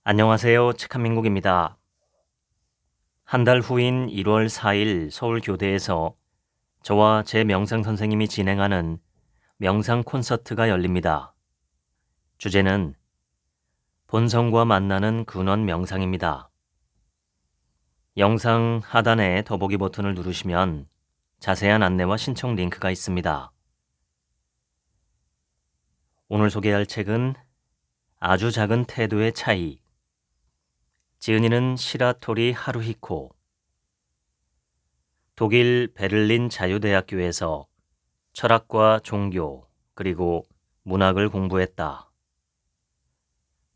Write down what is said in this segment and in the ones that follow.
안녕하세요. 책한민국입니다. 한 달 후인 1월 4일 서울교대에서 저와 제 명상 선생님이 진행하는 명상 콘서트가 열립니다. 주제는 본성과 만나는 근원 명상입니다. 영상 하단에 더보기 버튼을 누르시면 자세한 안내와 신청 링크가 있습니다. 오늘 소개할 책은 아주 작은 태도의 차이. 지은이는 시라토리 하루히코. 독일 베를린 자유대학교에서 철학과 종교 그리고 문학을 공부했다.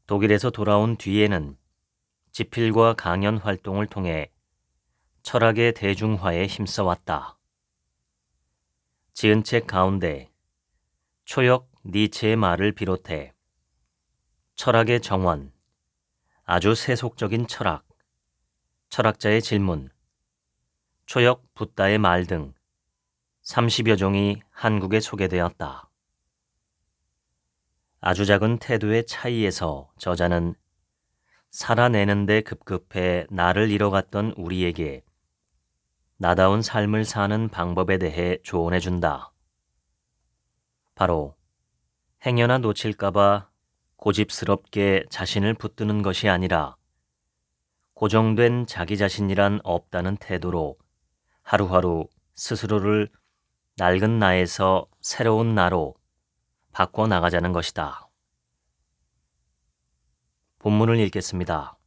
독일에서 돌아온 뒤에는 집필과 강연 활동을 통해 철학의 대중화에 힘써왔다. 지은 책 가운데 초역 니체의 말을 비롯해 철학의 정원, 아주 세속적인 철학, 철학자의 질문, 초역 붓다의 말 등 30여 종이 한국에 소개되었다. 아주 작은 태도의 차이에서 저자는 살아내는데 급급해 나를 잃어갔던 우리에게 나다운 삶을 사는 방법에 대해 조언해준다. 바로 행여나 놓칠까봐 고집스럽게 자신을 붙드는 것이 아니라 고정된 자기 자신이란 없다는 태도로 하루하루 스스로를 낡은 나에서 새로운 나로 바꿔나가자는 것이다. 본문을 읽겠습니다.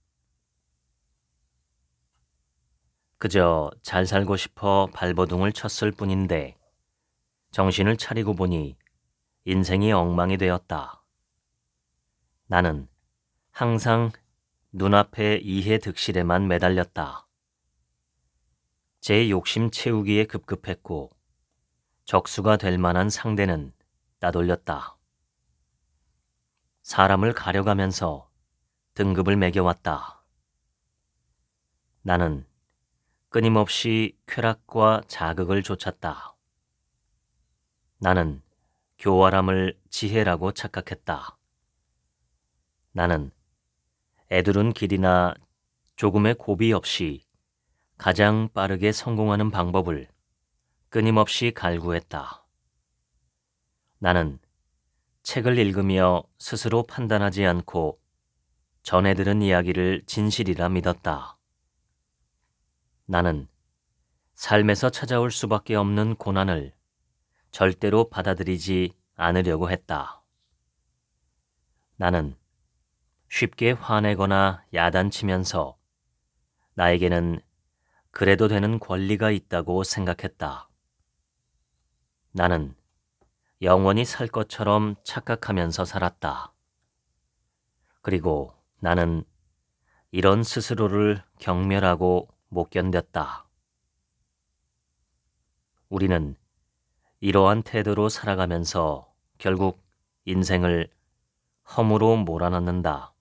그저 잘 살고 싶어 발버둥을 쳤을 뿐인데 정신을 차리고 보니 인생이 엉망이 되었다. 나는 항상 눈앞의 이해득실에만 매달렸다. 제 욕심 채우기에 급급했고 적수가 될 만한 상대는 따돌렸다. 사람을 가려가면서 등급을 매겨왔다. 나는 끊임없이 쾌락과 자극을 좇았다. 나는 교활함을 지혜라고 착각했다. 나는 애두른 길이나 조금의 고비 없이 가장 빠르게 성공하는 방법을 끊임없이 갈구했다. 나는 책을 읽으며 스스로 판단하지 않고 전해 들은 이야기를 진실이라 믿었다. 나는 삶에서 찾아올 수밖에 없는 고난을 절대로 받아들이지 않으려고 했다. 나는 쉽게 화내거나 야단치면서 나에게는 그래도 되는 권리가 있다고 생각했다. 나는 영원히 살 것처럼 착각하면서 살았다. 그리고 나는 이런 스스로를 경멸하고 못 견뎠다. 우리는 이러한 태도로 살아가면서 결국 인생을 허무로 몰아넣는다.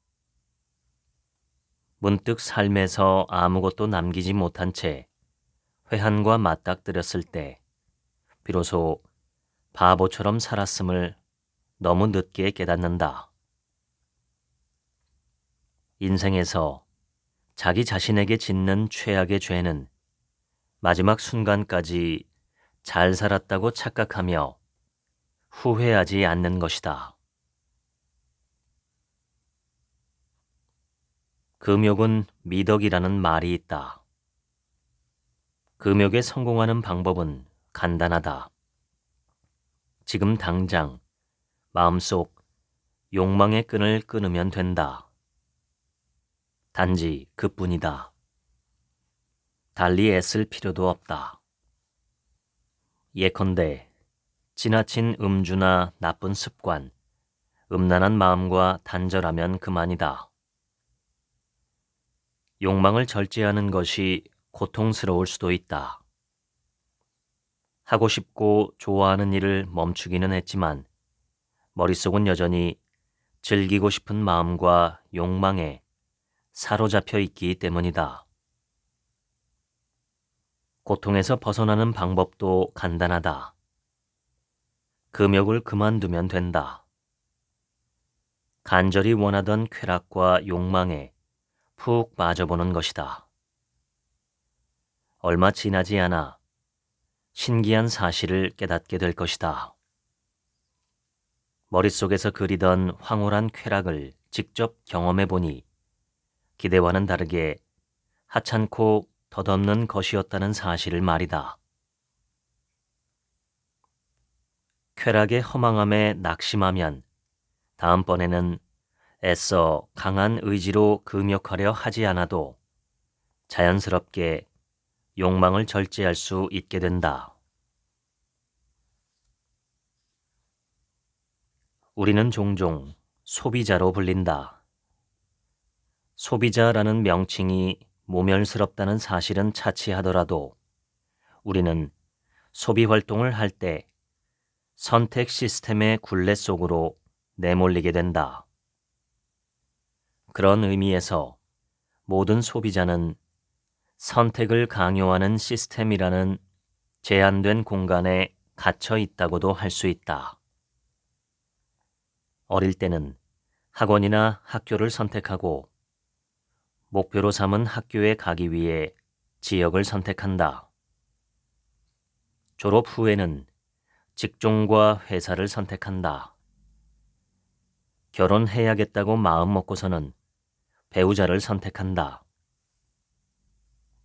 문득 삶에서 아무것도 남기지 못한 채 회한과 맞닥뜨렸을 때 비로소 바보처럼 살았음을 너무 늦게 깨닫는다. 인생에서 자기 자신에게 짓는 최악의 죄는 마지막 순간까지 잘 살았다고 착각하며 후회하지 않는 것이다. 금욕은 미덕이라는 말이 있다. 금욕에 성공하는 방법은 간단하다. 지금 당장 마음속 욕망의 끈을 끊으면 된다. 단지 그뿐이다. 달리 애쓸 필요도 없다. 예컨대 지나친 음주나 나쁜 습관, 음란한 마음과 단절하면 그만이다. 욕망을 절제하는 것이 고통스러울 수도 있다. 하고 싶고 좋아하는 일을 멈추기는 했지만 머릿속은 여전히 즐기고 싶은 마음과 욕망에 사로잡혀 있기 때문이다. 고통에서 벗어나는 방법도 간단하다. 금욕을 그만두면 된다. 간절히 원하던 쾌락과 욕망에 푹 빠져보는 것이다. 얼마 지나지 않아 신기한 사실을 깨닫게 될 것이다. 머릿속에서 그리던 황홀한 쾌락을 직접 경험해 보니 기대와는 다르게 하찮고 덧없는 것이었다는 사실을 말이다. 쾌락의 허망함에 낙심하면 다음번에는 애써 강한 의지로 금욕하려 하지 않아도 자연스럽게 욕망을 절제할 수 있게 된다. 우리는 종종 소비자로 불린다. 소비자라는 명칭이 모멸스럽다는 사실은 차치하더라도 우리는 소비 활동을 할 때 선택 시스템의 굴레 속으로 내몰리게 된다. 그런 의미에서 모든 소비자는 선택을 강요하는 시스템이라는 제한된 공간에 갇혀 있다고도 할 수 있다. 어릴 때는 학원이나 학교를 선택하고 목표로 삼은 학교에 가기 위해 지역을 선택한다. 졸업 후에는 직종과 회사를 선택한다. 결혼해야겠다고 마음먹고서는 배우자를 선택한다.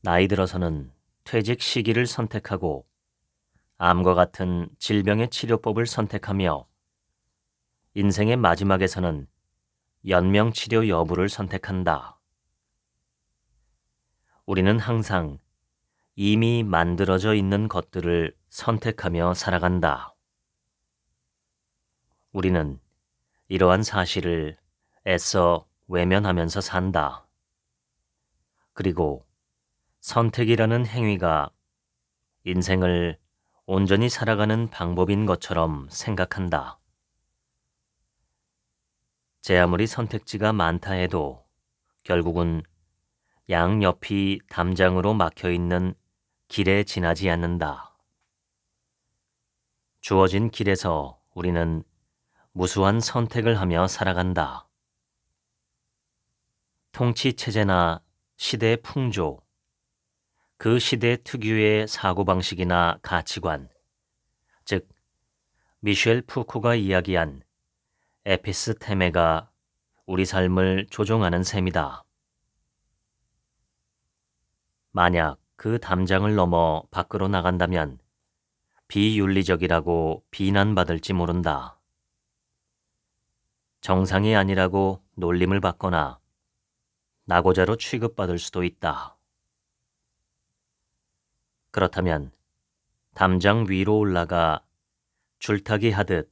나이 들어서는 퇴직 시기를 선택하고 암과 같은 질병의 치료법을 선택하며 인생의 마지막에서는 연명치료 여부를 선택한다. 우리는 항상 이미 만들어져 있는 것들을 선택하며 살아간다. 우리는 이러한 사실을 애써 외면하면서 산다. 그리고 선택이라는 행위가 인생을 온전히 살아가는 방법인 것처럼 생각한다. 제 아무리 선택지가 많다 해도 결국은 양옆이 담장으로 막혀있는 길에 지나지 않는다. 주어진 길에서 우리는 무수한 선택을 하며 살아간다. 통치체제나 시대의 풍조, 그 시대 특유의 사고방식이나 가치관, 즉 미셸 푸코가 이야기한 에피스테메가 우리 삶을 조종하는 셈이다. 만약 그 담장을 넘어 밖으로 나간다면 비윤리적이라고 비난받을지 모른다. 정상이 아니라고 놀림을 받거나 낙오자로 취급받을 수도 있다. 그렇다면 담장 위로 올라가 줄타기 하듯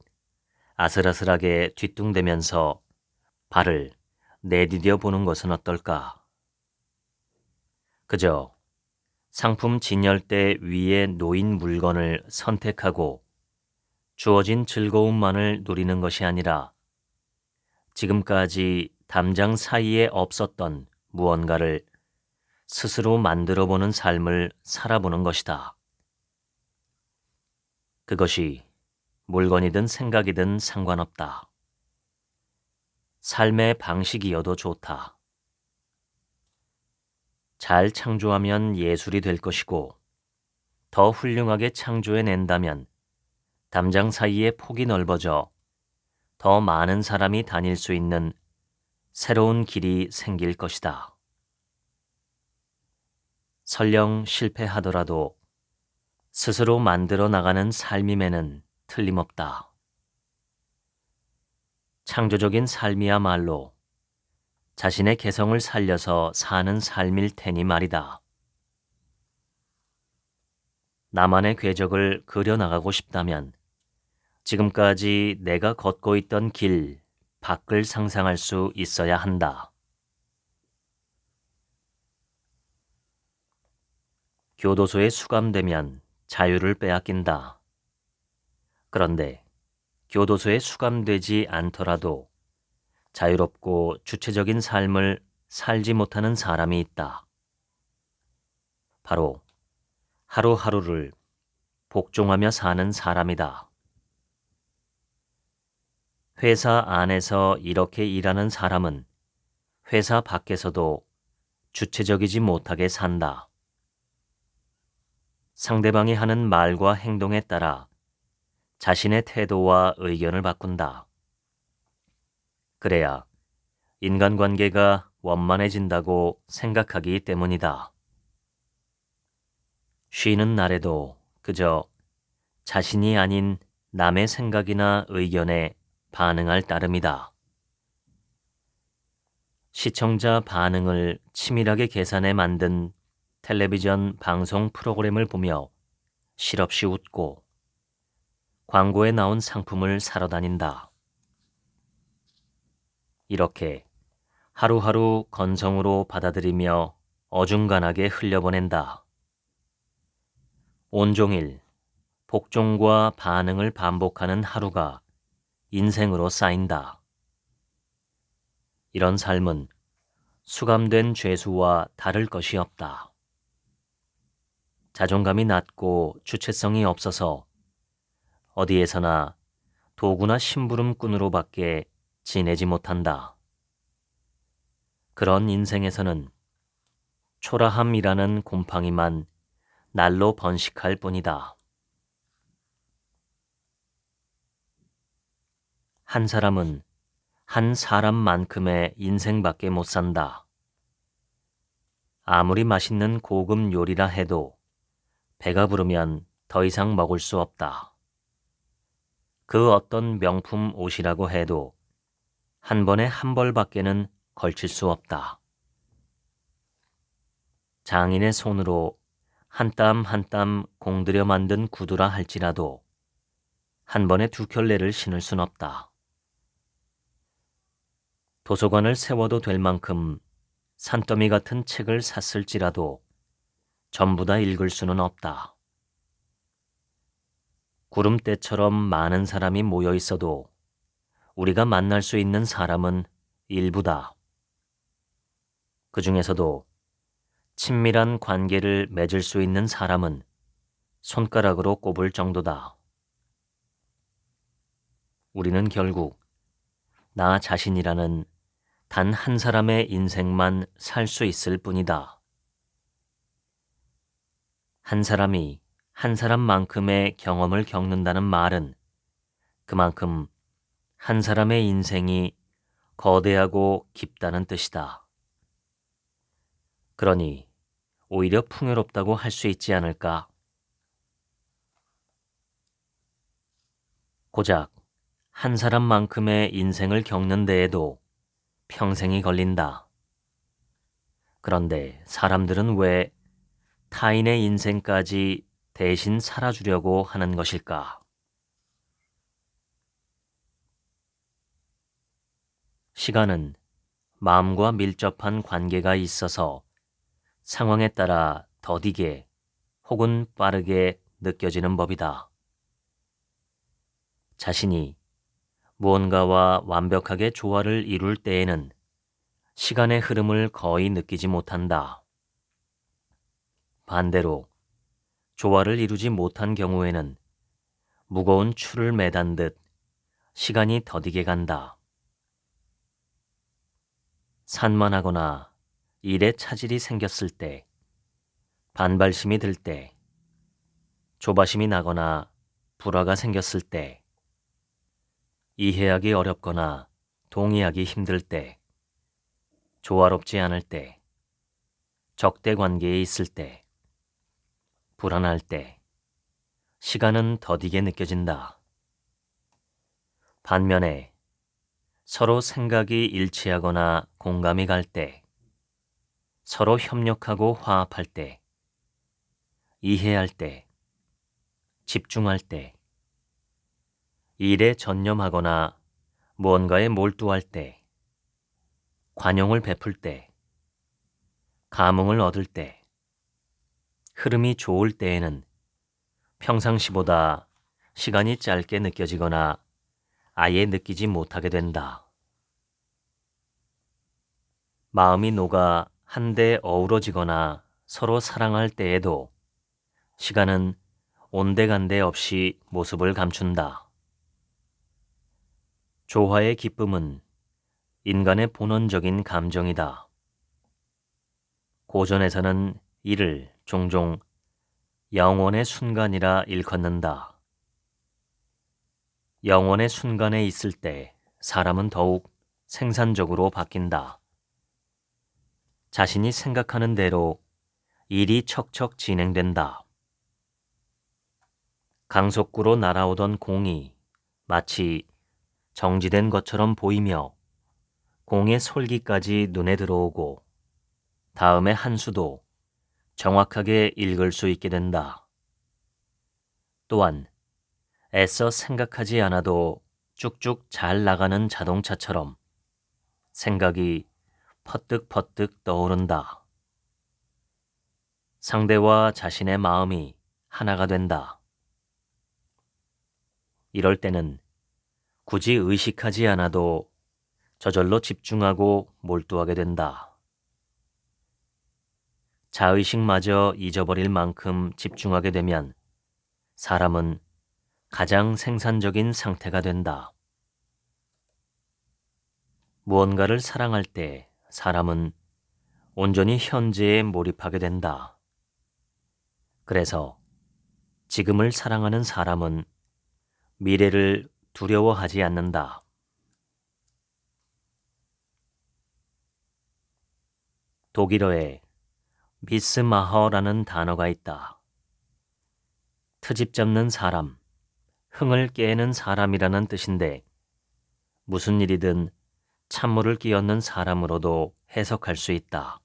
아슬아슬하게 뒤뚱대면서 발을 내디뎌 보는 것은 어떨까? 그저 상품 진열대 위에 놓인 물건을 선택하고 주어진 즐거움만을 누리는 것이 아니라 지금까지 담장 사이에 없었던 무언가를 스스로 만들어보는 삶을 살아보는 것이다. 그것이 물건이든 생각이든 상관없다. 삶의 방식이어도 좋다. 잘 창조하면 예술이 될 것이고 더 훌륭하게 창조해낸다면 담장 사이의 폭이 넓어져 더 많은 사람이 다닐 수 있는 새로운 길이 생길 것이다. 설령 실패하더라도 스스로 만들어 나가는 삶임에는 틀림없다. 창조적인 삶이야말로 자신의 개성을 살려서 사는 삶일 테니 말이다. 나만의 궤적을 그려나가고 싶다면 지금까지 내가 걷고 있던 길 밖을 상상할 수 있어야 한다. 교도소에 수감되면 자유를 빼앗긴다. 그런데 교도소에 수감되지 않더라도 자유롭고 주체적인 삶을 살지 못하는 사람이 있다. 바로 하루하루를 복종하며 사는 사람이다. 회사 안에서 이렇게 일하는 사람은 회사 밖에서도 주체적이지 못하게 산다. 상대방이 하는 말과 행동에 따라 자신의 태도와 의견을 바꾼다. 그래야 인간관계가 원만해진다고 생각하기 때문이다. 쉬는 날에도 그저 자신이 아닌 남의 생각이나 의견에 반응할 따름이다. 시청자 반응을 치밀하게 계산해 만든 텔레비전 방송 프로그램을 보며 실없이 웃고 광고에 나온 상품을 사러 다닌다. 이렇게 하루하루 건성으로 받아들이며 어중간하게 흘려보낸다. 온종일 복종과 반응을 반복하는 하루가 인생으로 쌓인다. 이런 삶은 수감된 죄수와 다를 것이 없다. 자존감이 낮고 주체성이 없어서 어디에서나 도구나 심부름꾼으로밖에 지내지 못한다. 그런 인생에서는 초라함이라는 곰팡이만 날로 번식할 뿐이다. 한 사람은 한 사람만큼의 인생밖에 못 산다. 아무리 맛있는 고급 요리라 해도 배가 부르면 더 이상 먹을 수 없다. 그 어떤 명품 옷이라고 해도 한 번에 한 벌밖에는 걸칠 수 없다. 장인의 손으로 한 땀 한 땀 공들여 만든 구두라 할지라도 한 번에 두 켤레를 신을 순 없다. 도서관을 세워도 될 만큼 산더미 같은 책을 샀을지라도 전부 다 읽을 수는 없다. 구름대처럼 많은 사람이 모여 있어도 우리가 만날 수 있는 사람은 일부다. 그 중에서도 친밀한 관계를 맺을 수 있는 사람은 손가락으로 꼽을 정도다. 우리는 결국 나 자신이라는 단 한 사람의 인생만 살 수 있을 뿐이다. 한 사람이 한 사람만큼의 경험을 겪는다는 말은 그만큼 한 사람의 인생이 거대하고 깊다는 뜻이다. 그러니 오히려 풍요롭다고 할 수 있지 않을까? 고작 한 사람만큼의 인생을 겪는 데에도 평생이 걸린다. 그런데 사람들은 왜 타인의 인생까지 대신 살아주려고 하는 것일까? 시간은 마음과 밀접한 관계가 있어서 상황에 따라 더디게 혹은 빠르게 느껴지는 법이다. 자신이 무언가와 완벽하게 조화를 이룰 때에는 시간의 흐름을 거의 느끼지 못한다. 반대로 조화를 이루지 못한 경우에는 무거운 추를 매단 듯 시간이 더디게 간다. 산만하거나 일에 차질이 생겼을 때, 반발심이 들 때, 조바심이 나거나 불화가 생겼을 때, 이해하기 어렵거나 동의하기 힘들 때, 조화롭지 않을 때, 적대 관계에 있을 때, 불안할 때, 시간은 더디게 느껴진다. 반면에 서로 생각이 일치하거나 공감이 갈 때, 서로 협력하고 화합할 때, 이해할 때, 집중할 때, 일에 전념하거나 무언가에 몰두할 때, 관용을 베풀 때, 감흥을 얻을 때, 흐름이 좋을 때에는 평상시보다 시간이 짧게 느껴지거나 아예 느끼지 못하게 된다. 마음이 녹아 한데 어우러지거나 서로 사랑할 때에도 시간은 온데간데 없이 모습을 감춘다. 조화의 기쁨은 인간의 본원적인 감정이다. 고전에서는 이를 종종 영원의 순간이라 일컫는다. 영원의 순간에 있을 때 사람은 더욱 생산적으로 바뀐다. 자신이 생각하는 대로 일이 척척 진행된다. 강속구로 날아오던 공이 마치 정지된 것처럼 보이며 공의 솔기까지 눈에 들어오고 다음의 한 수도 정확하게 읽을 수 있게 된다. 또한 애써 생각하지 않아도 쭉쭉 잘 나가는 자동차처럼 생각이 퍼뜩퍼뜩 떠오른다. 상대와 자신의 마음이 하나가 된다. 이럴 때는 굳이 의식하지 않아도 저절로 집중하고 몰두하게 된다. 자의식마저 잊어버릴 만큼 집중하게 되면 사람은 가장 생산적인 상태가 된다. 무언가를 사랑할 때 사람은 온전히 현재에 몰입하게 된다. 그래서 지금을 사랑하는 사람은 미래를 두려워하지 않는다. 독일어에 미스마허라는 단어가 있다. 트집 잡는 사람, 흥을 깨는 사람이라는 뜻인데 무슨 일이든 찬물을 끼얹는 사람으로도 해석할 수 있다.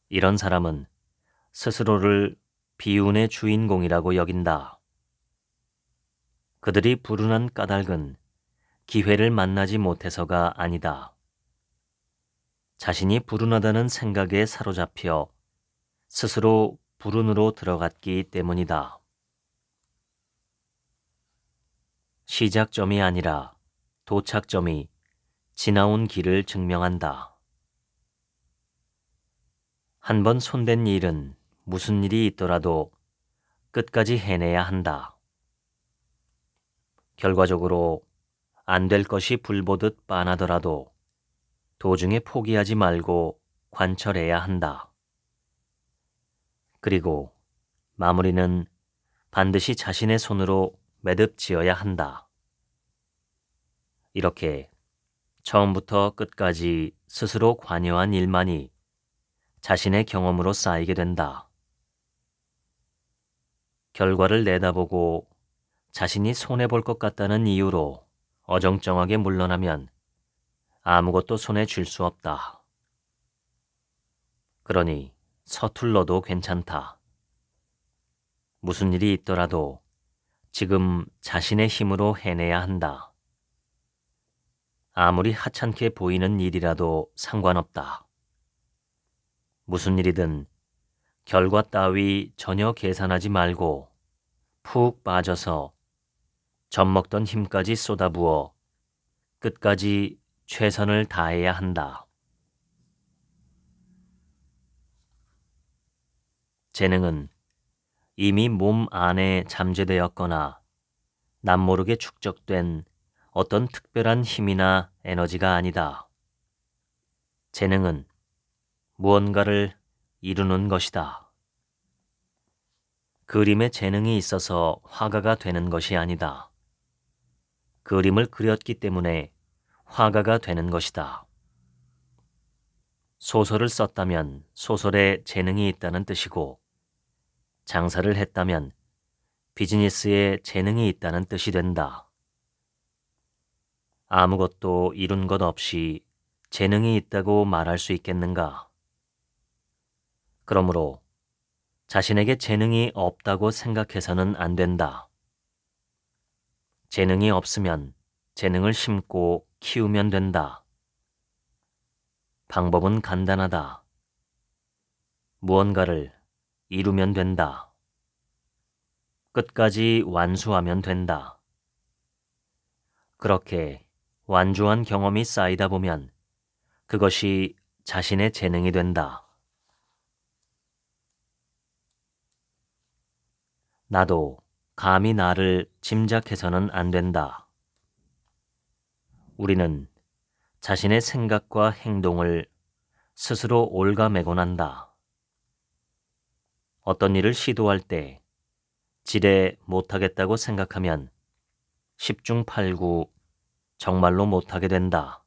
이런 사람은 스스로를 비운의 주인공이라고 여긴다. 그들이 불운한 까닭은 기회를 만나지 못해서가 아니다. 자신이 불운하다는 생각에 사로잡혀 스스로 불운으로 들어갔기 때문이다. 시작점이 아니라 도착점이 지나온 길을 증명한다. 한 번 손댄 일은 무슨 일이 있더라도 끝까지 해내야 한다. 결과적으로 안 될 것이 불보듯 빤하더라도 도중에 포기하지 말고 관철해야 한다. 그리고 마무리는 반드시 자신의 손으로 매듭 지어야 한다. 이렇게 처음부터 끝까지 스스로 관여한 일만이 자신의 경험으로 쌓이게 된다. 결과를 내다보고 자신이 손해볼 것 같다는 이유로 어정쩡하게 물러나면 아무것도 손에 쥘 수 없다. 그러니 서툴러도 괜찮다. 무슨 일이 있더라도 지금 자신의 힘으로 해내야 한다. 아무리 하찮게 보이는 일이라도 상관없다. 무슨 일이든 결과 따위 전혀 계산하지 말고 푹 빠져서 젖먹던 힘까지 쏟아부어 끝까지 최선을 다해야 한다. 재능은 이미 몸 안에 잠재되었거나 남모르게 축적된 어떤 특별한 힘이나 에너지가 아니다. 재능은 무언가를 이루는 것이다. 그림에 재능이 있어서 화가가 되는 것이 아니다. 그림을 그렸기 때문에 화가가 되는 것이다. 소설을 썼다면 소설에 재능이 있다는 뜻이고, 장사를 했다면 비즈니스에 재능이 있다는 뜻이 된다. 아무것도 이룬 것 없이 재능이 있다고 말할 수 있겠는가? 그러므로 자신에게 재능이 없다고 생각해서는 안 된다. 재능이 없으면 재능을 심고 키우면 된다. 방법은 간단하다. 무언가를 이루면 된다. 끝까지 완수하면 된다. 그렇게 완주한 경험이 쌓이다 보면 그것이 자신의 재능이 된다. 나도 감히 나를 짐작해서는 안 된다. 우리는 자신의 생각과 행동을 스스로 옭아매곤 한다. 어떤 일을 시도할 때 지레 못하겠다고 생각하면 10중 8구 정말로 못하게 된다.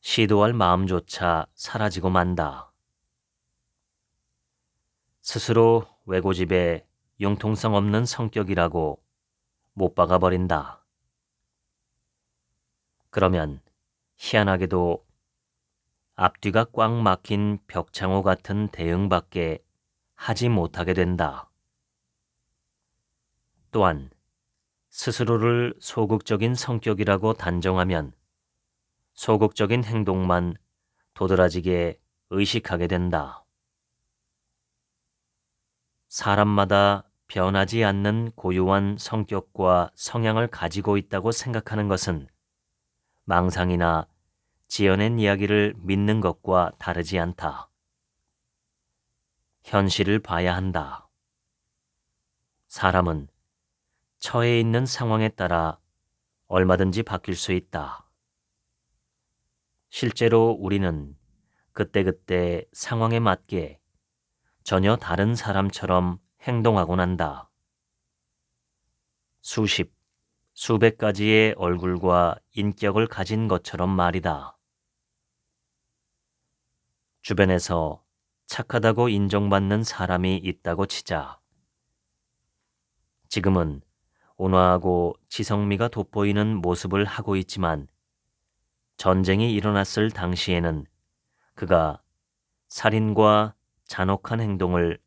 시도할 마음조차 사라지고 만다. 스스로 외고집에 융통성 없는 성격이라고 못 박아버린다. 그러면 희한하게도 앞뒤가 꽉 막힌 벽창호 같은 대응밖에 하지 못하게 된다. 또한 스스로를 소극적인 성격이라고 단정하면 소극적인 행동만 도드라지게 의식하게 된다. 사람마다 변하지 않는 고유한 성격과 성향을 가지고 있다고 생각하는 것은 망상이나 지어낸 이야기를 믿는 것과 다르지 않다. 현실을 봐야 한다. 사람은 처해 있는 상황에 따라 얼마든지 바뀔 수 있다. 실제로 우리는 그때그때 상황에 맞게 전혀 다른 사람처럼 행동하곤 한다. 수십, 수백 가지의 얼굴과 인격을 가진 것처럼 말이다. 주변에서 착하다고 인정받는 사람이 있다고 치자. 지금은 온화하고 지성미가 돋보이는 모습을 하고 있지만 전쟁이 일어났을 당시에는 그가 살인과 잔혹한 행동을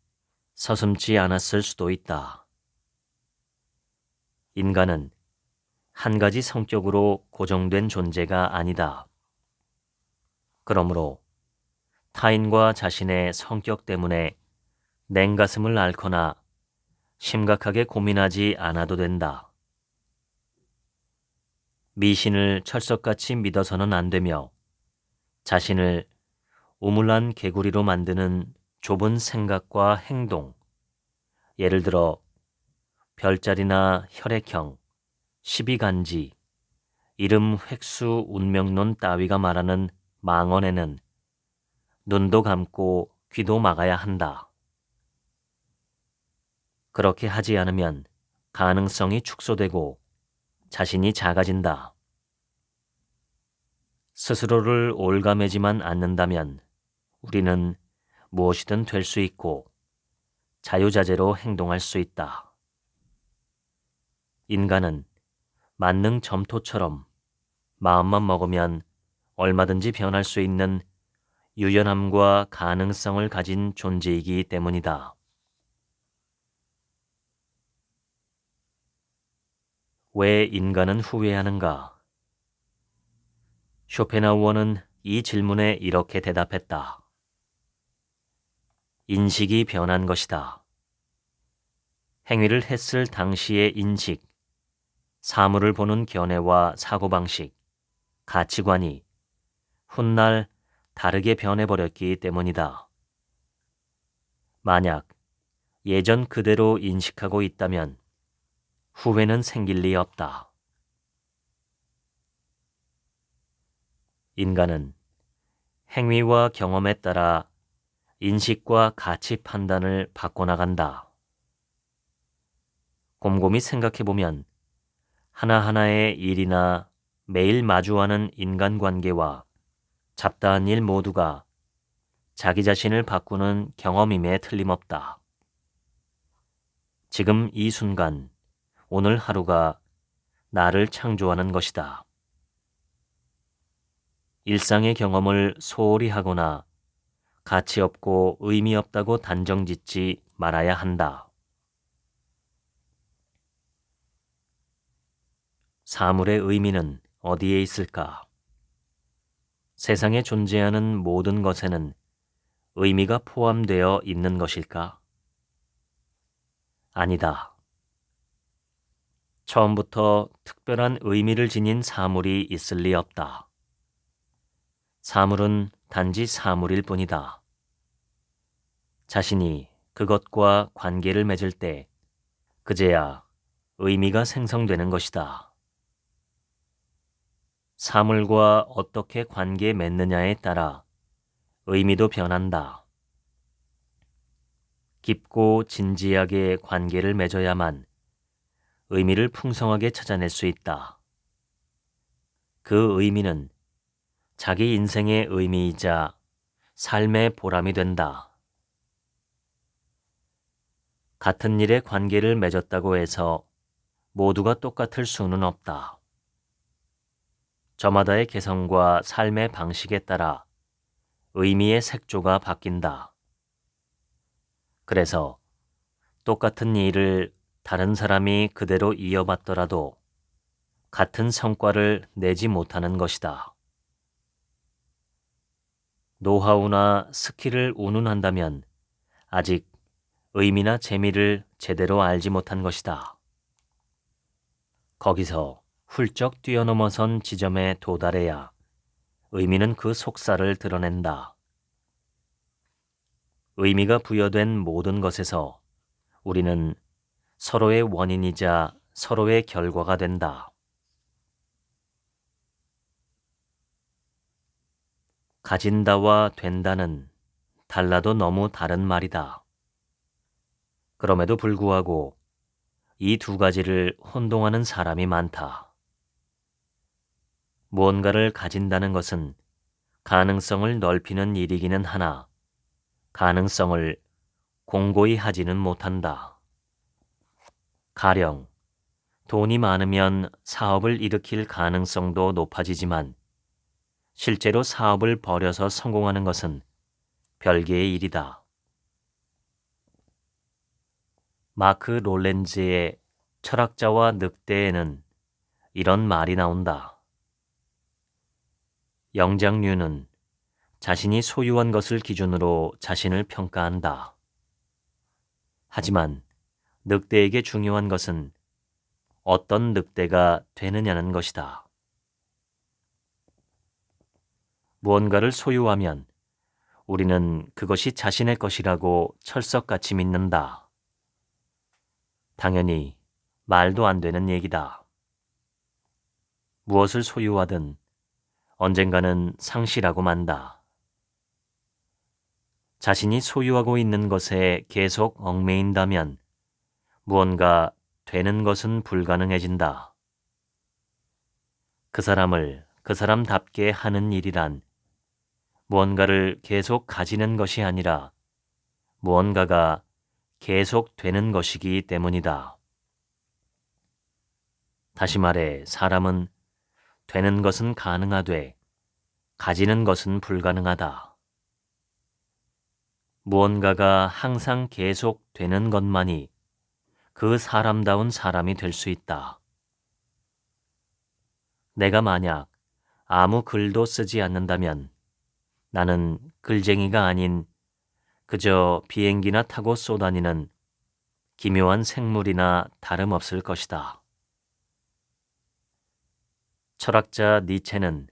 서슴지 않았을 수도 있다. 인간은 한 가지 성격으로 고정된 존재가 아니다. 그러므로 타인과 자신의 성격 때문에 냉가슴을 앓거나 심각하게 고민하지 않아도 된다. 미신을 철석같이 믿어서는 안 되며 자신을 우물안 개구리로 만드는 좁은 생각과 행동, 예를 들어 별자리나 혈액형, 시비간지, 이름 획수 운명론 따위가 말하는 망언에는 눈도 감고 귀도 막아야 한다. 그렇게 하지 않으면 가능성이 축소되고 자신이 작아진다. 스스로를 올가매지만 않는다면 우리는 무엇이든 될 수 있고 자유자재로 행동할 수 있다. 인간은 만능 점토처럼 마음만 먹으면 얼마든지 변할 수 있는 유연함과 가능성을 가진 존재이기 때문이다. 왜 인간은 후회하는가? 쇼펜하우어는 이 질문에 이렇게 대답했다. 인식이 변한 것이다. 행위를 했을 당시의 인식, 사물을 보는 견해와 사고방식, 가치관이 훗날 다르게 변해버렸기 때문이다. 만약 예전 그대로 인식하고 있다면 후회는 생길 리 없다. 인간은 행위와 경험에 따라 인식과 가치 판단을 바꿔나간다. 곰곰이 생각해보면 하나하나의 일이나 매일 마주하는 인간관계와 잡다한 일 모두가 자기 자신을 바꾸는 경험임에 틀림없다. 지금 이 순간, 오늘 하루가 나를 창조하는 것이다. 일상의 경험을 소홀히 하거나 가치 없고 의미 없다고 단정짓지 말아야 한다. 사물의 의미는 어디에 있을까? 세상에 존재하는 모든 것에는 의미가 포함되어 있는 것일까? 아니다. 처음부터 특별한 의미를 지닌 사물이 있을 리 없다. 사물은 단지 사물일 뿐이다. 자신이 그것과 관계를 맺을 때 그제야 의미가 생성되는 것이다. 사물과 어떻게 관계 맺느냐에 따라 의미도 변한다. 깊고 진지하게 관계를 맺어야만 의미를 풍성하게 찾아낼 수 있다. 그 의미는 자기 인생의 의미이자 삶의 보람이 된다. 같은 일에 관계를 맺었다고 해서 모두가 똑같을 수는 없다. 저마다의 개성과 삶의 방식에 따라 의미의 색조가 바뀐다. 그래서 똑같은 일을 다른 사람이 그대로 이어받더라도 같은 성과를 내지 못하는 것이다. 노하우나 스킬을 운운한다면 아직 의미나 재미를 제대로 알지 못한 것이다. 거기서 훌쩍 뛰어넘어선 지점에 도달해야 의미는 그 속살을 드러낸다. 의미가 부여된 모든 것에서 우리는 서로의 원인이자 서로의 결과가 된다. 가진다와 된다는 달라도 너무 다른 말이다. 그럼에도 불구하고 이 두 가지를 혼동하는 사람이 많다. 무언가를 가진다는 것은 가능성을 넓히는 일이기는 하나 가능성을 공고히 하지는 못한다. 가령 돈이 많으면 사업을 일으킬 가능성도 높아지지만 실제로 사업을 벌여서 성공하는 것은 별개의 일이다. 마크 롤렌즈의 철학자와 늑대에는 이런 말이 나온다. 영장류는 자신이 소유한 것을 기준으로 자신을 평가한다. 하지만 늑대에게 중요한 것은 어떤 늑대가 되느냐는 것이다. 무언가를 소유하면 우리는 그것이 자신의 것이라고 철석같이 믿는다. 당연히 말도 안 되는 얘기다. 무엇을 소유하든 언젠가는 상실하고 만다. 자신이 소유하고 있는 것에 계속 얽매인다면 무언가 되는 것은 불가능해진다. 그 사람을 그 사람답게 하는 일이란 무언가를 계속 가지는 것이 아니라 무언가가 계속 되는 것이기 때문이다. 다시 말해 사람은 되는 것은 가능하되 가지는 것은 불가능하다. 무언가가 항상 계속 되는 것만이 그 사람다운 사람이 될 수 있다. 내가 만약 아무 글도 쓰지 않는다면 나는 글쟁이가 아닌 그저 비행기나 타고 쏘다니는 기묘한 생물이나 다름없을 것이다. 철학자 니체는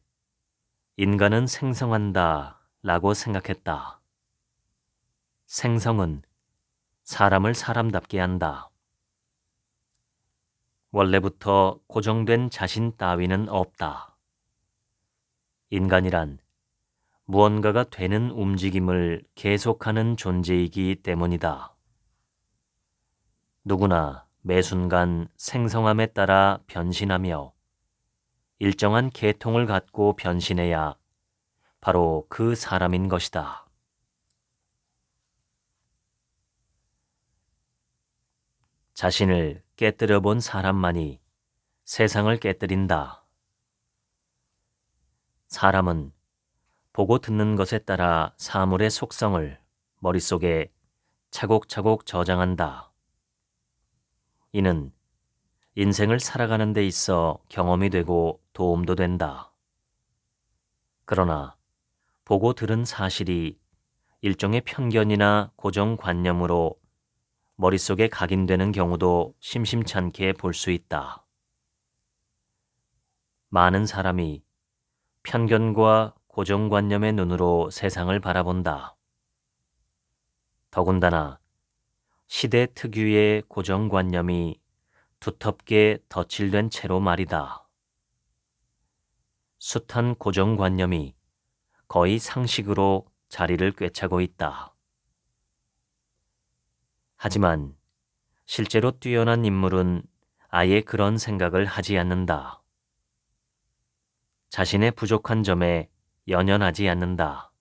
인간은 생성한다 라고 생각했다. 생성은 사람을 사람답게 한다. 원래부터 고정된 자신 따위는 없다. 인간이란 무언가가 되는 움직임을 계속하는 존재이기 때문이다. 누구나 매 순간 생성함에 따라 변신하며 일정한 계통을 갖고 변신해야 바로 그 사람인 것이다. 자신을 깨뜨려 본 사람만이 세상을 깨뜨린다. 사람은 보고 듣는 것에 따라 사물의 속성을 머릿속에 차곡차곡 저장한다. 이는 인생을 살아가는 데 있어 경험이 되고 도움도 된다. 그러나 보고 들은 사실이 일종의 편견이나 고정관념으로 머릿속에 각인되는 경우도 심심찮게 볼 수 있다. 많은 사람이 편견과 고정관념의 눈으로 세상을 바라본다. 더군다나 시대 특유의 고정관념이 두텁게 덧칠된 채로 말이다. 숱한 고정관념이 거의 상식으로 자리를 꿰차고 있다. 하지만 실제로 뛰어난 인물은 아예 그런 생각을 하지 않는다. 자신의 부족한 점에 연연하지 않는다.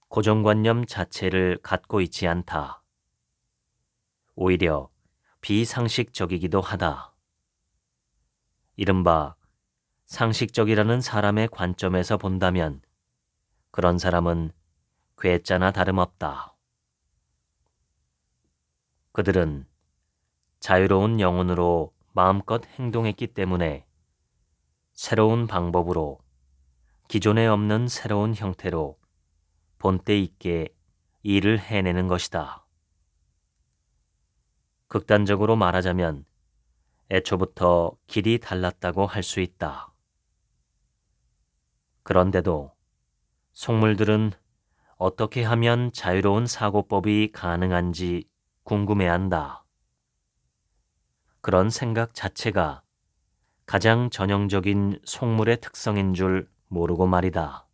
고정관념 자체를 갖고 있지 않다. 오히려 비상식적이기도 하다. 이른바 상식적이라는 사람의 관점에서 본다면 그런 사람은 괴짜나 다름없다. 그들은 자유로운 영혼으로 마음껏 행동했기 때문에 새로운 방법으로, 기존에 없는 새로운 형태로 본때 있게 일을 해내는 것이다. 극단적으로 말하자면 애초부터 길이 달랐다고 할 수 있다. 그런데도 속물들은 어떻게 하면 자유로운 사고법이 가능한지 궁금해한다. 그런 생각 자체가 가장 전형적인 속물의 특성인 줄 모르고 말이다.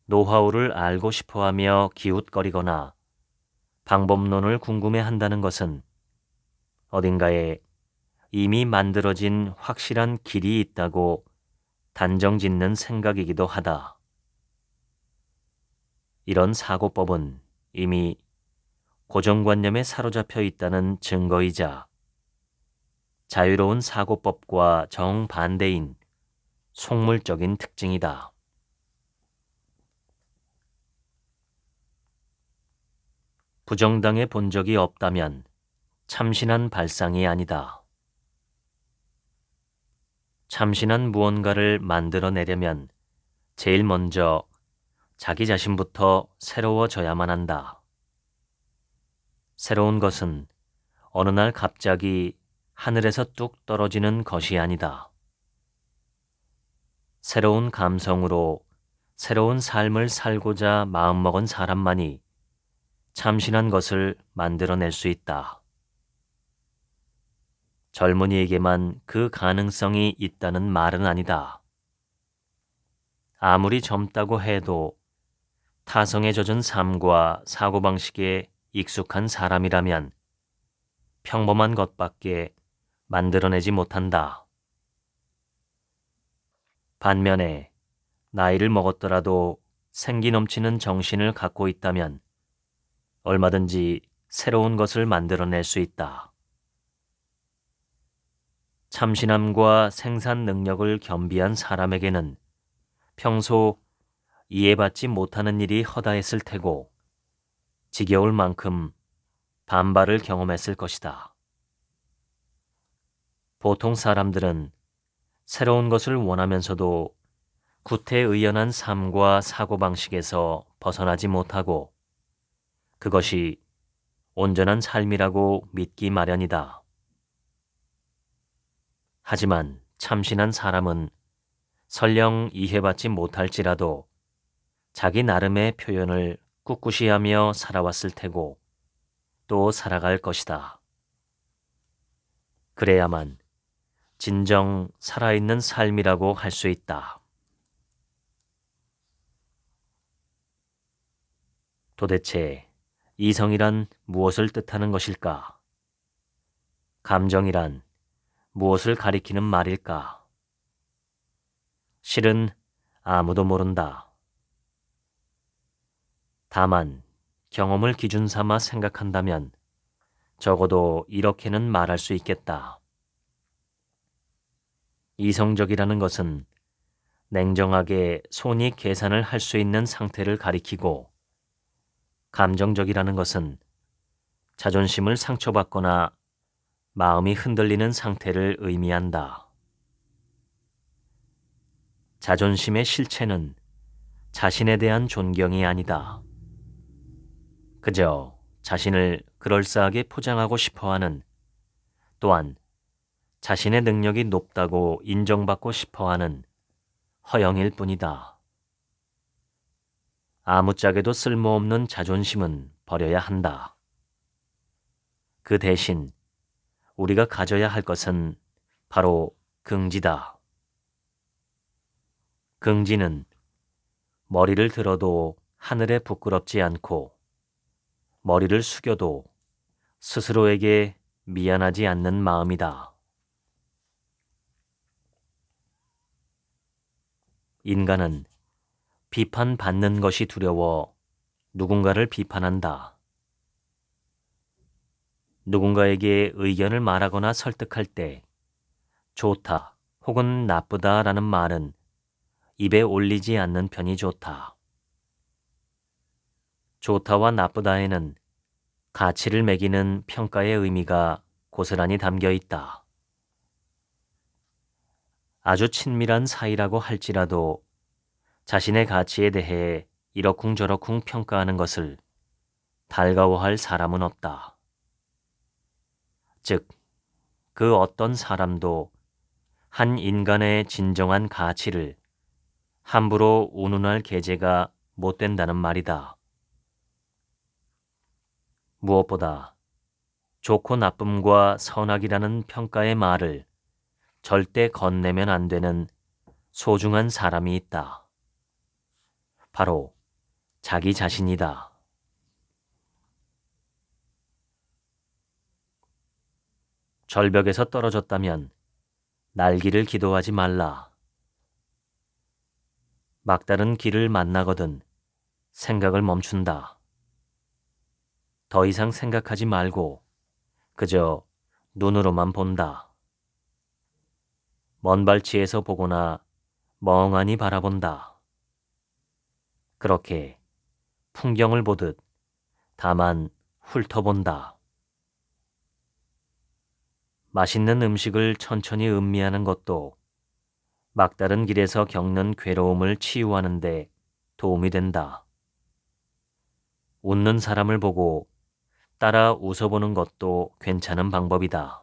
노하우를 알고 싶어하며 기웃거리거나 방법론을 궁금해한다는 것은 어딘가에 이미 만들어진 확실한 길이 있다고 단정짓는 생각이기도 하다. 이런 사고법은 이미 고정관념에 사로잡혀 있다는 증거이자 자유로운 사고법과 정반대인 속물적인 특징이다. 부정당해 본 적이 없다면 참신한 발상이 아니다. 참신한 무언가를 만들어내려면 제일 먼저 자기 자신부터 새로워져야만 한다. 새로운 것은 어느 날 갑자기 하늘에서 뚝 떨어지는 것이 아니다. 새로운 감성으로 새로운 삶을 살고자 마음먹은 사람만이 참신한 것을 만들어낼 수 있다. 젊은이에게만 그 가능성이 있다는 말은 아니다. 아무리 젊다고 해도 타성에 젖은 삶과 사고방식에 익숙한 사람이라면 평범한 것밖에 만들어내지 못한다. 반면에 나이를 먹었더라도 생기 넘치는 정신을 갖고 있다면 얼마든지 새로운 것을 만들어낼 수 있다. 참신함과 생산 능력을 겸비한 사람에게는 평소 이해받지 못하는 일이 허다했을 테고 지겨울 만큼 반발을 경험했을 것이다. 보통 사람들은 새로운 것을 원하면서도 구태의연한 삶과 사고방식에서 벗어나지 못하고 그것이 온전한 삶이라고 믿기 마련이다. 하지만 참신한 사람은 설령 이해받지 못할지라도 자기 나름의 표현을 꿋꿋이 하며 살아왔을 테고 또 살아갈 것이다. 그래야만 진정 살아있는 삶이라고 할 수 있다. 도대체 이성이란 무엇을 뜻하는 것일까? 감정이란 무엇을 가리키는 말일까? 실은 아무도 모른다. 다만 경험을 기준 삼아 생각한다면 적어도 이렇게는 말할 수 있겠다. 이성적이라는 것은 냉정하게 손이 계산을 할 수 있는 상태를 가리키고 감정적이라는 것은 자존심을 상처받거나 마음이 흔들리는 상태를 의미한다. 자존심의 실체는 자신에 대한 존경이 아니다. 그저 자신을 그럴싸하게 포장하고 싶어하는, 또한 자신의 능력이 높다고 인정받고 싶어하는 허영일 뿐이다. 아무짝에도 쓸모없는 자존심은 버려야 한다. 그 대신 우리가 가져야 할 것은 바로 긍지다. 긍지는 머리를 들어도 하늘에 부끄럽지 않고 머리를 숙여도 스스로에게 미안하지 않는 마음이다. 인간은 비판받는 것이 두려워 누군가를 비판한다. 누군가에게 의견을 말하거나 설득할 때 좋다 혹은 나쁘다라는 말은 입에 올리지 않는 편이 좋다. 좋다와 나쁘다에는 가치를 매기는 평가의 의미가 고스란히 담겨 있다. 아주 친밀한 사이라고 할지라도 자신의 가치에 대해 이러쿵저러쿵 평가하는 것을 달가워할 사람은 없다. 즉, 그 어떤 사람도 한 인간의 진정한 가치를 함부로 운운할 계제가 못 된다는 말이다. 무엇보다 좋고 나쁨과 선악이라는 평가의 말을 절대 건네면 안 되는 소중한 사람이 있다. 바로 자기 자신이다. 절벽에서 떨어졌다면 날기를 기도하지 말라. 막다른 길을 만나거든 생각을 멈춘다. 더 이상 생각하지 말고 그저 눈으로만 본다. 먼 발치에서 보거나 멍하니 바라본다. 그렇게 풍경을 보듯 다만 훑어본다. 맛있는 음식을 천천히 음미하는 것도 막다른 길에서 겪는 괴로움을 치유하는 데 도움이 된다. 웃는 사람을 보고 따라 웃어보는 것도 괜찮은 방법이다.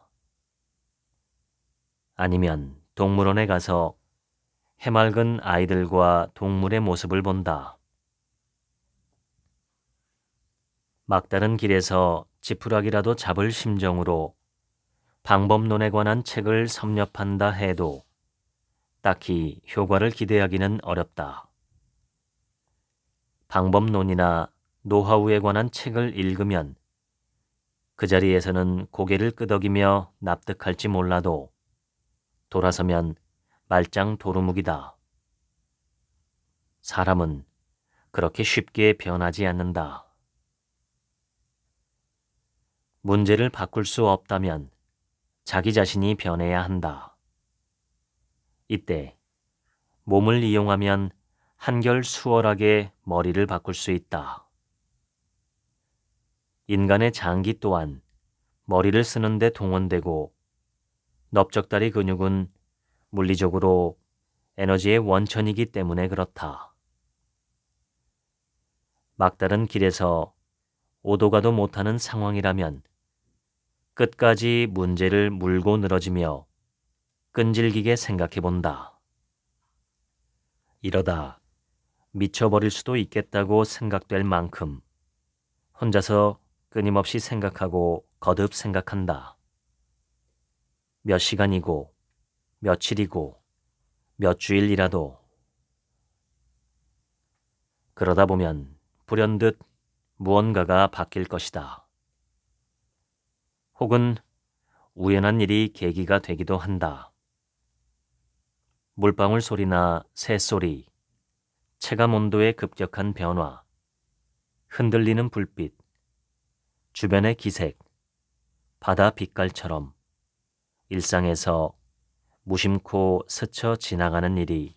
아니면 동물원에 가서 해맑은 아이들과 동물의 모습을 본다. 막다른 길에서 지푸라기라도 잡을 심정으로 방법론에 관한 책을 섭렵한다 해도 딱히 효과를 기대하기는 어렵다. 방법론이나 노하우에 관한 책을 읽으면 그 자리에서는 고개를 끄덕이며 납득할지 몰라도 돌아서면 말짱 도루묵이다. 사람은 그렇게 쉽게 변하지 않는다. 문제를 바꿀 수 없다면 자기 자신이 변해야 한다. 이때 몸을 이용하면 한결 수월하게 머리를 바꿀 수 있다. 인간의 장기 또한 머리를 쓰는데 동원되고 넓적다리 근육은 물리적으로 에너지의 원천이기 때문에 그렇다. 막다른 길에서 오도 가도 못하는 상황이라면 끝까지 문제를 물고 늘어지며 끈질기게 생각해 본다. 이러다 미쳐버릴 수도 있겠다고 생각될 만큼 혼자서 끊임없이 생각하고 거듭 생각한다. 몇 시간이고 며칠이고 몇 주일이라도. 그러다 보면 불현듯 무언가가 바뀔 것이다. 혹은 우연한 일이 계기가 되기도 한다. 물방울 소리나 새소리, 체감 온도의 급격한 변화, 흔들리는 불빛, 주변의 기색, 바다 빛깔처럼 일상에서 무심코 스쳐 지나가는 일이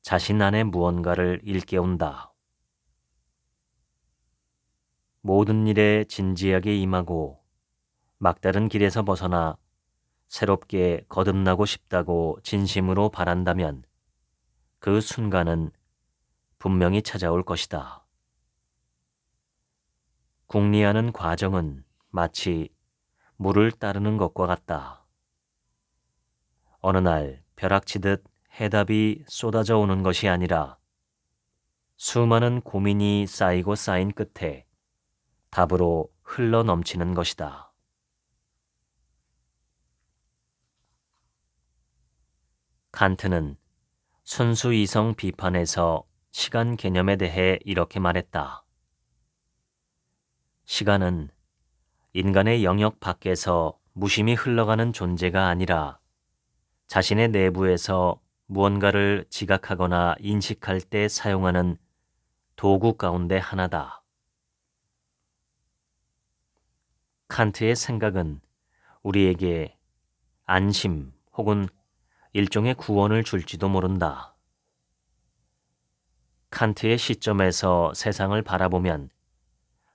자신 안에 무언가를 일깨운다. 모든 일에 진지하게 임하고 막다른 길에서 벗어나 새롭게 거듭나고 싶다고 진심으로 바란다면 그 순간은 분명히 찾아올 것이다. 궁리하는 과정은 마치 물을 따르는 것과 같다. 어느 날 벼락치듯 해답이 쏟아져 오는 것이 아니라 수많은 고민이 쌓이고 쌓인 끝에 답으로 흘러 넘치는 것이다. 칸트는 순수 이성 비판에서 시간 개념에 대해 이렇게 말했다. 시간은 인간의 영역 밖에서 무심히 흘러가는 존재가 아니라 자신의 내부에서 무언가를 지각하거나 인식할 때 사용하는 도구 가운데 하나다. 칸트의 생각은 우리에게 안심 혹은 일종의 구원을 줄지도 모른다. 칸트의 시점에서 세상을 바라보면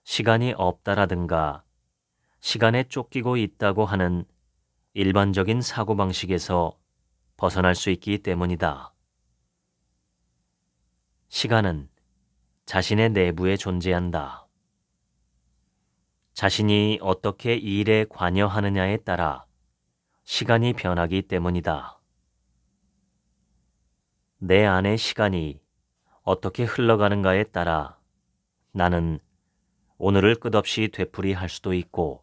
시간이 없다라든가 시간에 쫓기고 있다고 하는 일반적인 사고방식에서 벗어날 수 있기 때문이다. 시간은 자신의 내부에 존재한다. 자신이 어떻게 이 일에 관여하느냐에 따라 시간이 변하기 때문이다. 내 안의 시간이 어떻게 흘러가는가에 따라 나는 오늘을 끝없이 되풀이할 수도 있고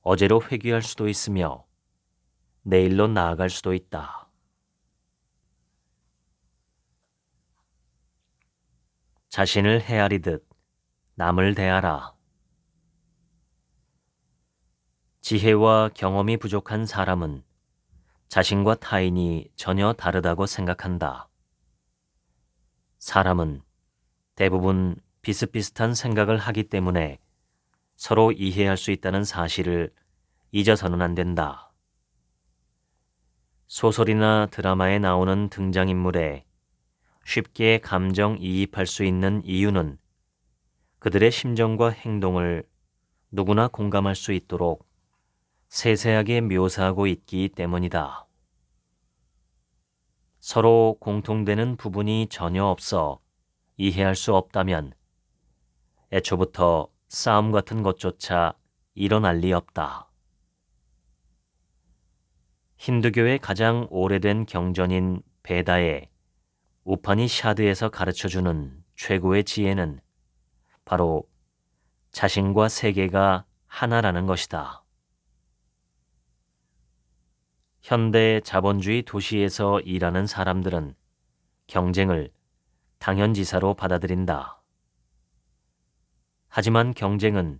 어제로 회귀할 수도 있으며 내일로 나아갈 수도 있다. 자신을 헤아리듯 남을 대하라. 지혜와 경험이 부족한 사람은 자신과 타인이 전혀 다르다고 생각한다. 사람은 대부분 비슷비슷한 생각을 하기 때문에 서로 이해할 수 있다는 사실을 잊어서는 안 된다. 소설이나 드라마에 나오는 등장인물에 쉽게 감정이입할 수 있는 이유는 그들의 심정과 행동을 누구나 공감할 수 있도록 세세하게 묘사하고 있기 때문이다. 서로 공통되는 부분이 전혀 없어 이해할 수 없다면 애초부터 싸움 같은 것조차 일어날 리 없다. 힌두교의 가장 오래된 경전인 베다의 우파니샤드에서 가르쳐주는 최고의 지혜는 바로 자신과 세계가 하나라는 것이다. 현대 자본주의 도시에서 일하는 사람들은 경쟁을 당연지사로 받아들인다. 하지만 경쟁은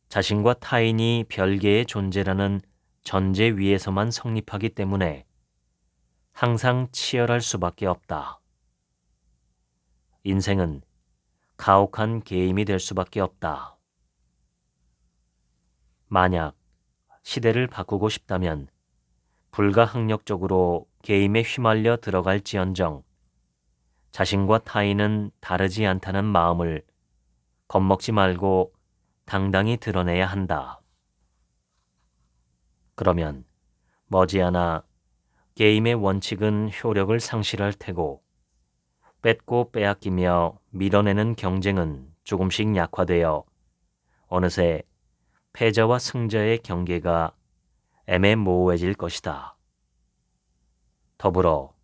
자신과 타인이 별개의 존재라는 전제 위에서만 성립하기 때문에 항상 치열할 수밖에 없다. 인생은 가혹한 게임이 될 수밖에 없다. 만약 시대를 바꾸고 싶다면 불가항력적으로 게임에 휘말려 들어갈지언정 자신과 타인은 다르지 않다는 마음을 겁먹지 말고 당당히 드러내야 한다. 그러면 머지않아 게임의 원칙은 효력을 상실할 테고 뺏고 빼앗기며 밀어내는 경쟁은 조금씩 약화되어 어느새 패자와 승자의 경계가 애매모호해질 것이다. 더불어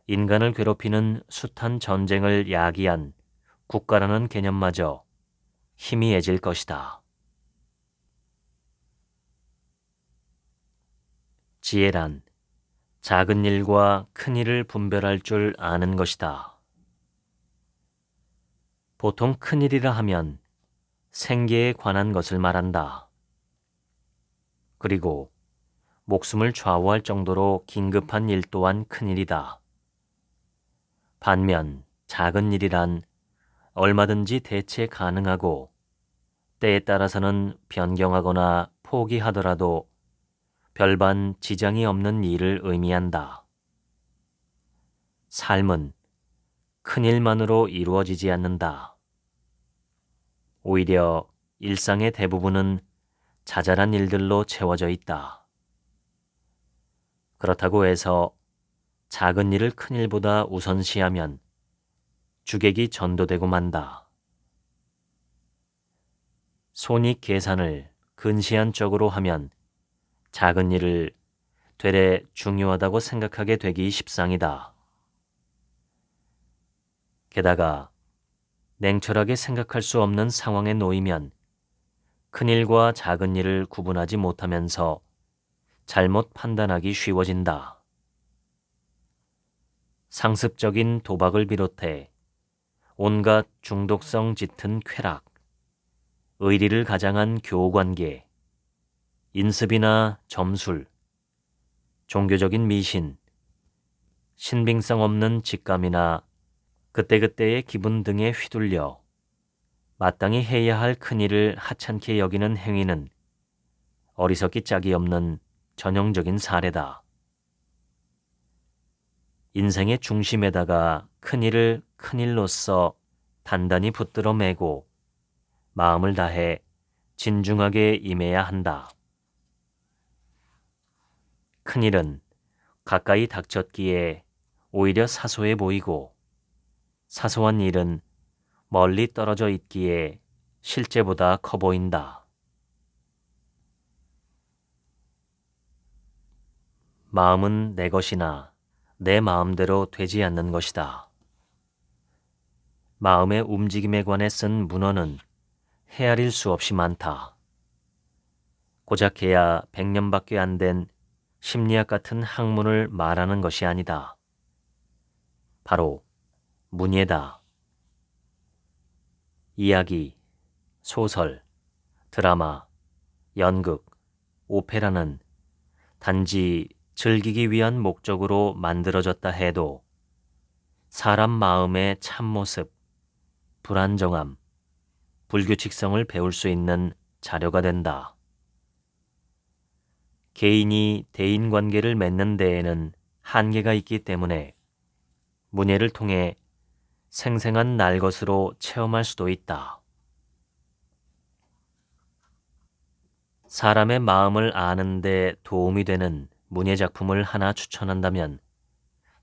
인간을 괴롭히는 숱한 전쟁을 야기한 국가라는 개념마저 희미해질 것이다. 지혜란 작은 일과 큰 일을 분별할 줄 아는 것이다. 보통 큰 일이라 하면 생계에 관한 것을 말한다. 그리고 목숨을 좌우할 정도로 긴급한 일 또한 큰일이다. 반면 작은 일이란 얼마든지 대체 가능하고 때에 따라서는 변경하거나 포기하더라도 별반 지장이 없는 일을 의미한다. 삶은 큰 일만으로 이루어지지 않는다. 오히려 일상의 대부분은 자잘한 일들로 채워져 있다. 그렇다고 해서 작은 일을 큰 일보다 우선시하면 주객이 전도되고 만다. 손익 계산을 근시안 쪽으로 하면 작은 일을 되레 중요하다고 생각하게 되기 십상이다. 게다가 냉철하게 생각할 수 없는 상황에 놓이면 큰 일과 작은 일을 구분하지 못하면서 잘못 판단하기 쉬워진다. 상습적인 도박을 비롯해 온갖 중독성 짙은 쾌락, 의리를 가장한 교우관계, 인습이나 점술, 종교적인 미신, 신빙성 없는 직감이나 그때그때의 기분 등에 휘둘려 마땅히 해야 할 큰일을 하찮게 여기는 행위는 어리석기 짝이 없는 전형적인 사례다. 인생의 중심에다가 큰일을 큰일로써 단단히 붙들어 매고 마음을 다해 진중하게 임해야 한다. 큰일은 가까이 닥쳤기에 오히려 사소해 보이고 사소한 일은 멀리 떨어져 있기에 실제보다 커 보인다. 마음은 내 것이나 내 마음대로 되지 않는 것이다. 마음의 움직임에 관해 쓴 문헌은 헤아릴 수 없이 많다. 고작해야 100년밖에 안 된 심리학 같은 학문을 말하는 것이 아니다. 바로 문예다. 이야기, 소설, 드라마, 연극, 오페라는 단지 즐기기 위한 목적으로 만들어졌다 해도 사람 마음의 참모습, 불안정함, 불규칙성을 배울 수 있는 자료가 된다. 개인이 대인관계를 맺는 데에는 한계가 있기 때문에 문예를 통해 생생한 날 것으로 체험할 수도 있다. 사람의 마음을 아는 데 도움이 되는 문예 작품을 하나 추천한다면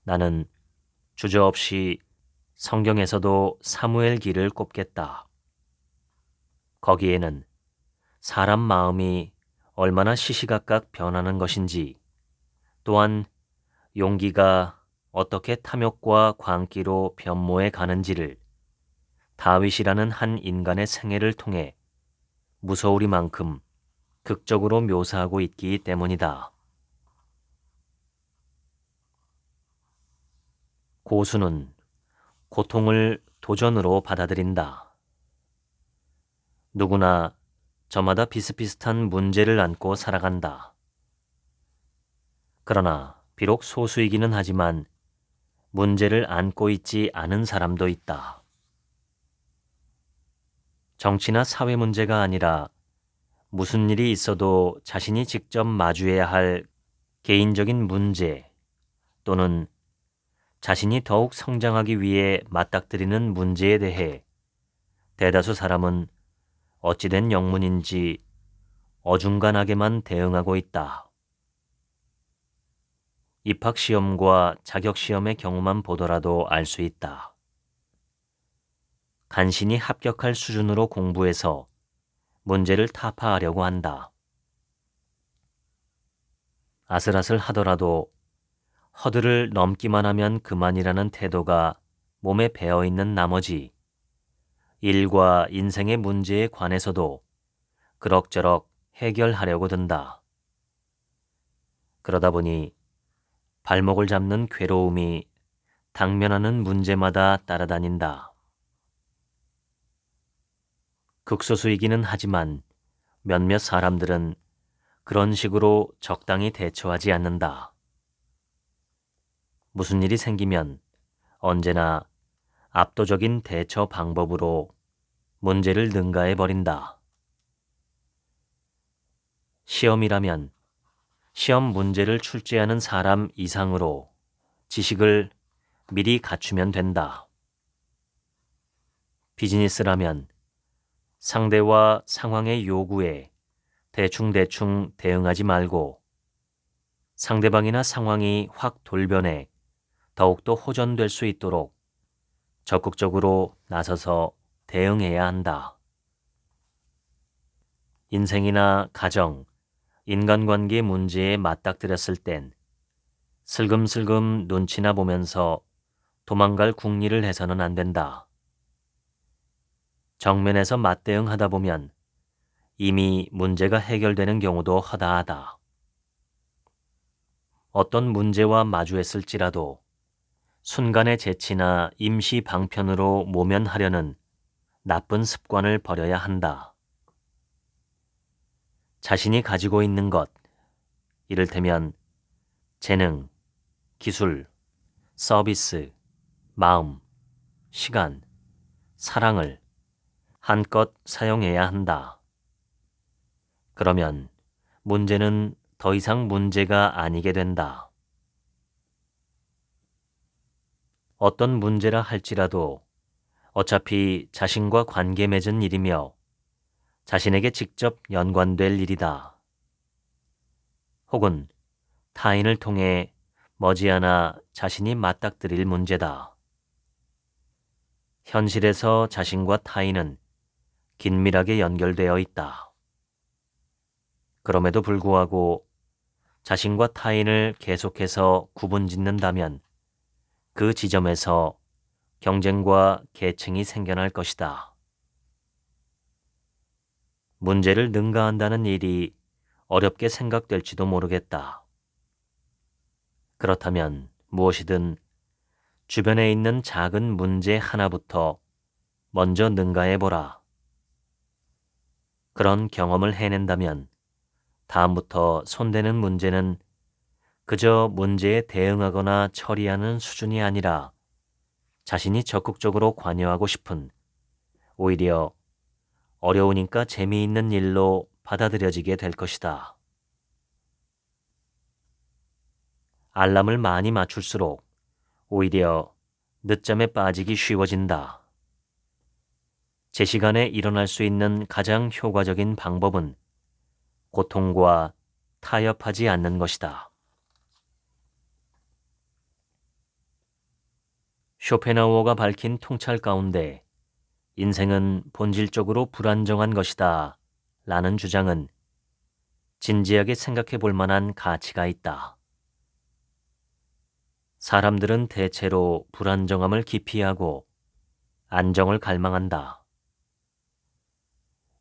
나는 주저없이 성경에서도 사무엘기를 꼽겠다. 거기에는 사람 마음이 얼마나 시시각각 변하는 것인지, 또한 용기가 어떻게 탐욕과 광기로 변모해 가는지를 다윗이라는 한 인간의 생애를 통해 무서우리만큼 극적으로 묘사하고 있기 때문이다. 고수는 고통을 도전으로 받아들인다. 누구나 저마다 비슷비슷한 문제를 안고 살아간다. 그러나 비록 소수이기는 하지만 문제를 안고 있지 않은 사람도 있다. 정치나 사회 문제가 아니라 무슨 일이 있어도 자신이 직접 마주해야 할 개인적인 문제 또는 자신이 더욱 성장하기 위해 맞닥뜨리는 문제에 대해 대다수 사람은 어찌된 영문인지 어중간하게만 대응하고 있다. 입학시험과 자격시험의 경우만 보더라도 알 수 있다. 간신히 합격할 수준으로 공부해서 문제를 타파하려고 한다. 아슬아슬 하더라도 허들을 넘기만 하면 그만이라는 태도가 몸에 배어있는 나머지 일과 인생의 문제에 관해서도 그럭저럭 해결하려고 든다. 그러다 보니 발목을 잡는 괴로움이 당면하는 문제마다 따라다닌다. 극소수이기는 하지만 몇몇 사람들은 그런 식으로 적당히 대처하지 않는다. 무슨 일이 생기면 언제나 압도적인 대처 방법으로 문제를 능가해 버린다. 시험이라면 시험 문제를 출제하는 사람 이상으로 지식을 미리 갖추면 된다. 비즈니스라면 상대와 상황의 요구에 대충대충 대응하지 말고 상대방이나 상황이 확 돌변해 더욱더 호전될 수 있도록 적극적으로 나서서 대응해야 한다. 인생이나 가정, 인간관계 문제에 맞닥뜨렸을 땐 슬금슬금 눈치나 보면서 도망갈 궁리를 해서는 안 된다. 정면에서 맞대응하다 보면 이미 문제가 해결되는 경우도 허다하다. 어떤 문제와 마주했을지라도 순간의 재치나 임시 방편으로 모면하려는 나쁜 습관을 버려야 한다. 자신이 가지고 있는 것, 이를테면 재능, 기술, 서비스, 마음, 시간, 사랑을 한껏 사용해야 한다. 그러면 문제는 더 이상 문제가 아니게 된다. 어떤 문제라 할지라도 어차피 자신과 관계 맺은 일이며 자신에게 직접 연관될 일이다. 혹은 타인을 통해 머지않아 자신이 맞닥뜨릴 문제다. 현실에서 자신과 타인은 긴밀하게 연결되어 있다. 그럼에도 불구하고 자신과 타인을 계속해서 구분짓는다면 그 지점에서 경쟁과 계층이 생겨날 것이다. 문제를 능가한다는 일이 어렵게 생각될지도 모르겠다. 그렇다면 무엇이든 주변에 있는 작은 문제 하나부터 먼저 능가해보라. 그런 경험을 해낸다면 다음부터 손대는 문제는 그저 문제에 대응하거나 처리하는 수준이 아니라 자신이 적극적으로 관여하고 싶은, 오히려 어려우니까 재미있는 일로 받아들여지게 될 것이다. 알람을 많이 맞출수록 오히려 늦잠에 빠지기 쉬워진다. 제 시간에 일어날 수 있는 가장 효과적인 방법은 고통과 타협하지 않는 것이다. 쇼펜하우어가 밝힌 통찰 가운데 인생은 본질적으로 불안정한 것이다 라는 주장은 진지하게 생각해 볼 만한 가치가 있다. 사람들은 대체로 불안정함을 기피하고 안정을 갈망한다.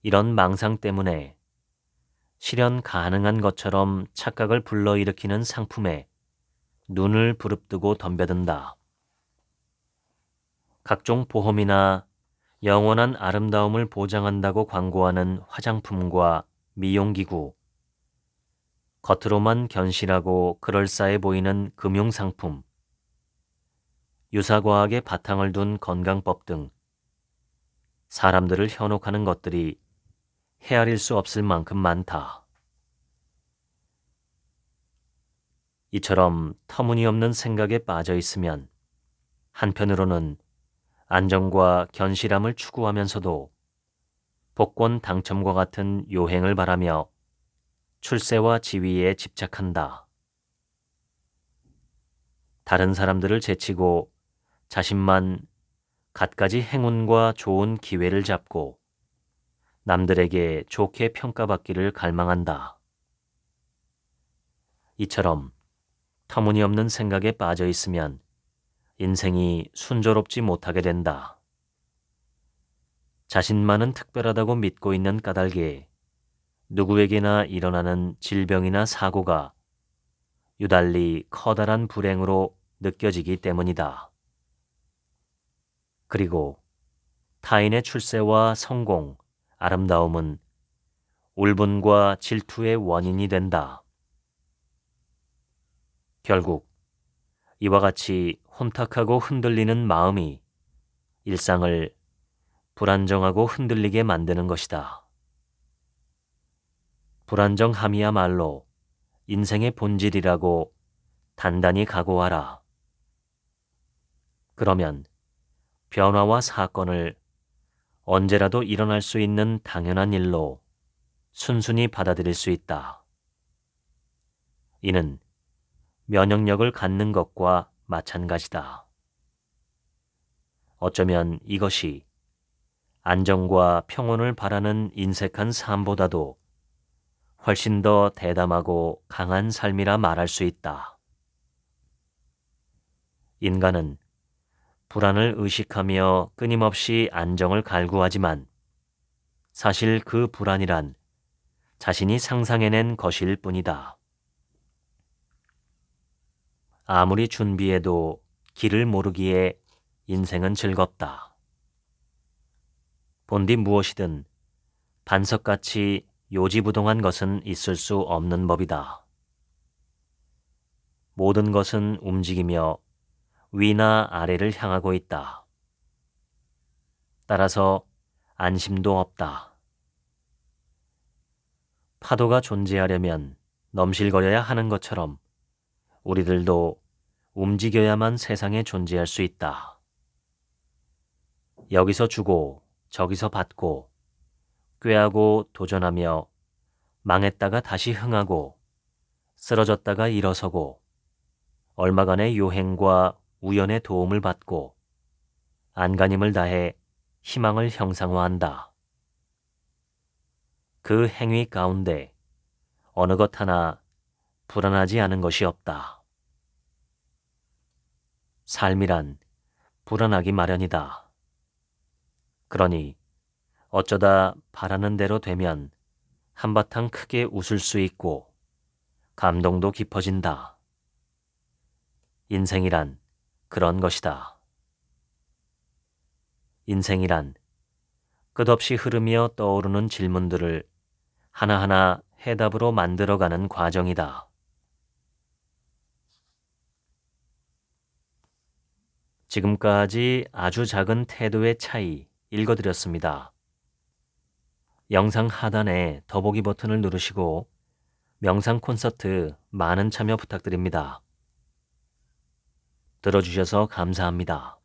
이런 망상 때문에 실현 가능한 것처럼 착각을 불러일으키는 상품에 눈을 부릅뜨고 덤벼든다. 각종 보험이나 영원한 아름다움을 보장한다고 광고하는 화장품과 미용기구, 겉으로만 견실하고 그럴싸해 보이는 금융상품, 유사과학의 바탕을 둔 건강법 등 사람들을 현혹하는 것들이 헤아릴 수 없을 만큼 많다. 이처럼 터무니없는 생각에 빠져 있으면 한편으로는 안정과 견실함을 추구하면서도 복권 당첨과 같은 요행을 바라며 출세와 지위에 집착한다. 다른 사람들을 제치고 자신만 갖가지 행운과 좋은 기회를 잡고 남들에게 좋게 평가받기를 갈망한다. 이처럼 터무니없는 생각에 빠져 있으면 인생이 순조롭지 못하게 된다. 자신만은 특별하다고 믿고 있는 까닭에 누구에게나 일어나는 질병이나 사고가 유달리 커다란 불행으로 느껴지기 때문이다. 그리고 타인의 출세와 성공, 아름다움은 울분과 질투의 원인이 된다. 결국 이와 같이 혼탁하고 흔들리는 마음이 일상을 불안정하고 흔들리게 만드는 것이다. 불안정함이야말로 인생의 본질이라고 단단히 각오하라. 그러면 변화와 사건을 언제라도 일어날 수 있는 당연한 일로 순순히 받아들일 수 있다. 이는 면역력을 갖는 것과 마찬가지다. 어쩌면 이것이 안정과 평온을 바라는 인색한 삶보다도 훨씬 더 대담하고 강한 삶이라 말할 수 있다. 인간은 불안을 의식하며 끊임없이 안정을 갈구하지만 사실 그 불안이란 자신이 상상해낸 것일 뿐이다. 아무리 준비해도 길을 모르기에 인생은 즐겁다. 본디 무엇이든 반석같이 요지부동한 것은 있을 수 없는 법이다. 모든 것은 움직이며 위나 아래를 향하고 있다. 따라서 안심도 없다. 파도가 존재하려면 넘실거려야 하는 것처럼 우리들도 움직여야만 세상에 존재할 수 있다. 여기서 주고 저기서 받고 꾀하고 도전하며 망했다가 다시 흥하고 쓰러졌다가 일어서고 얼마간의 요행과 우연의 도움을 받고 안간힘을 다해 희망을 형상화한다. 그 행위 가운데 어느 것 하나 불안하지 않은 것이 없다. 삶이란 불안하기 마련이다. 그러니 어쩌다 바라는 대로 되면 한바탕 크게 웃을 수 있고 감동도 깊어진다. 인생이란 그런 것이다. 인생이란 끝없이 흐르며 떠오르는 질문들을 하나하나 해답으로 만들어가는 과정이다. 지금까지 아주 작은 태도의 차이 읽어드렸습니다. 영상 하단에 더보기 버튼을 누르시고 명상 콘서트 많은 참여 부탁드립니다. 들어주셔서 감사합니다.